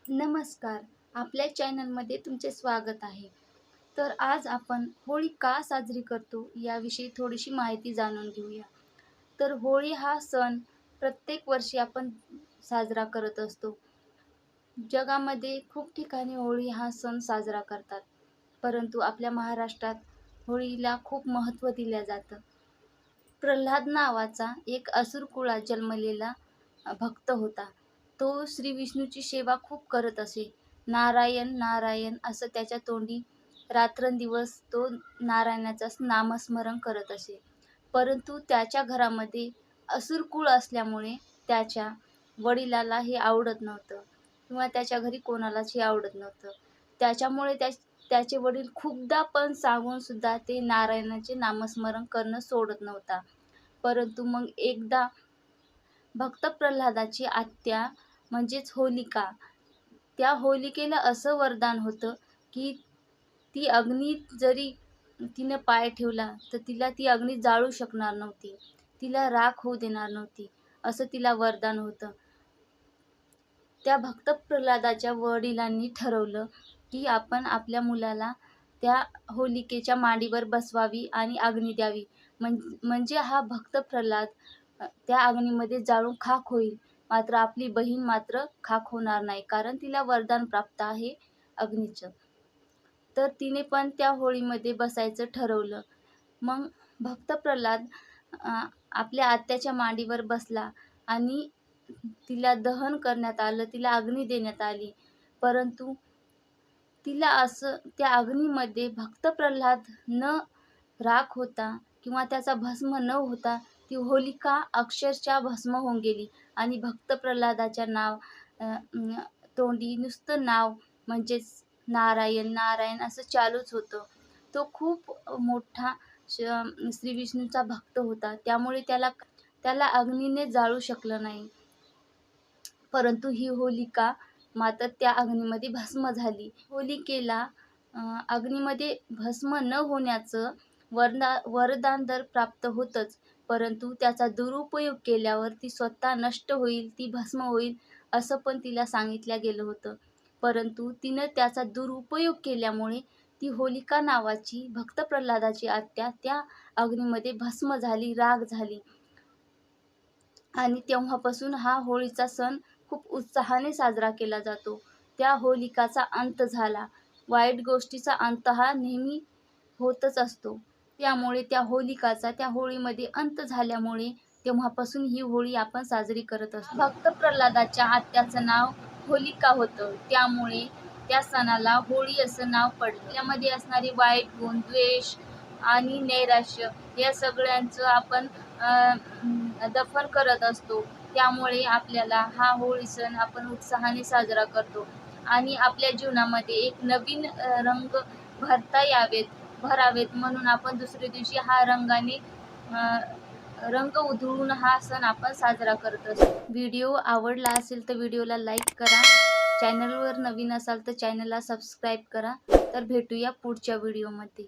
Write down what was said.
नमस्कार. आपल्या चॅनलमध्ये तुमचे स्वागत आहे. तर आज आपण होळी का साजरी करतो याविषयी थोडीशी माहिती जाणून घेऊया. तर होळी हा सण प्रत्येक वर्षी आपण साजरा करत असतो. जगामध्ये खूप ठिकाणी होळी हा सण साजरा करतात. परंतु आपल्या महाराष्ट्रात होळीला खूप महत्त्व दिलं जातं. प्रल्हाद नावाचा एक असुर कुळात जन्मलेला भक्त होता. तो श्री विष्णूची सेवा खूप करत असे. नारायण, नारायण असं त्याच्या तोंडी रात्रंदिवस तो नारायणाचं नामस्मरण करत असे. परंतु त्याच्या घरामध्ये असुर कुळ असल्यामुळे त्याच्या वडिलाला हे आवडत नव्हतं किंवा त्याच्या घरी कोणालाच हे आवडत नव्हतं. त्याच्यामुळे त्याचे वडील खूपदा पण सांगून सुद्धा ते नारायणाचे नामस्मरण करणं सोडत नव्हता. परंतु मग एकदा भक्त प्रल्हादाची आत्या म्हणजेच होलिका, त्या होलिकेला असं वरदान होतं, की ती अग्नीत जरी तिने पाय ठेवला, तर तिला ती अग्नी जाळू शकणार नव्हती. तिला राख होऊ देणार नव्हती, असं तिला वरदान होतं. त्या भक्त प्रल्हादाच्या वडिलांनी ठरवलं, की आपण आपल्या मुलाला त्या होलिकेच्या मांडीवर बसवावी आणि अग्नी द्यावी. म्हणजे हा भक्त प्रल्हाद त्या अग्नीमध्ये जाळून खाक होईल. मात्र आपली बहीण मात्र खाक होणार नाही, कारण तिला वरदान प्राप्त आहे अग्नीचं. तर तिने पण त्या होळीमध्ये बसायचं ठरवलं. मग भक्त प्रल्हाद आपल्या आत्याच्या मांडीवर बसला आणि तिला दहन करण्यात आलं, तिला अग्नी देण्यात आली. परंतु तिला असं त्या अग्नीमध्ये भक्त प्रल्हाद न राख होता किंवा त्याचा भस्म न होता ती होलिका अक्षरशः भस्म होऊन गेली आणि भक्त प्रल्हादाच्या तोंडी नुसतं नाव म्हणजेच नारायण, नारायण असं चालूच होतं. तो खूप मोठा श्री विष्णूचा भक्त होता. त्यामुळे त्याला त्याला अग्नीने जाळू शकलं नाही. परंतु ही होलिका मात्र त्या अग्नीमध्ये भस्म झाली. होलिकेला अग्नीमध्ये भस्म न होण्याचं वरदान तर प्राप्त होतंच, परंतु त्याचा दुरुपयोग केल्यावर ती स्वतः नष्ट होईल, ती भस्म होईल असं पण तिला सांगितलं गेलं होतं. परंतु तिनं त्याचा दुरुपयोग केल्यामुळे ती होलिका नावाची भक्त प्रल्हादाची आत्या त्या अग्नीमध्ये भस्म झाली, राख झाली. आणि तेव्हापासून हा होळीचा सण खूप उत्साहाने साजरा केला जातो. त्या होलिकाचा अंत झाला. वाईट गोष्टीचा अंत हा नेहमी होतच असतो. त्यामुळे त्या होळीमध्ये अंत झाल्यामुळे तेव्हापासून ही होळी आपण साजरी करत असतो. भक्त प्रल्हादाच्या आत्याचं नाव होलिका होतं. त्यामुळे त्या सणाला होळी असं नाव पडलं. त्यामध्ये असणारे वाईट गुण, द्वेष आणि नैराश्य या सगळ्यांचं आपण दफन करत असतो. त्यामुळे आपल्याला हा होळी सण आपण उत्साहाने साजरा करतो आणि आपल्या जीवनामध्ये एक नवीन रंग भरावेत म्हणून आपण दुसऱ्या दिवशी हा रंग उधळून हा सण आपण साजरा करत असतो. व्हिडिओ आवडला असेल तर व्हिडिओला लाईक करा. चॅनलवर नवीन असाल तर चॅनलला सबस्क्राईब करा. तर भेटूया पुढच्या व्हिडिओमध्ये.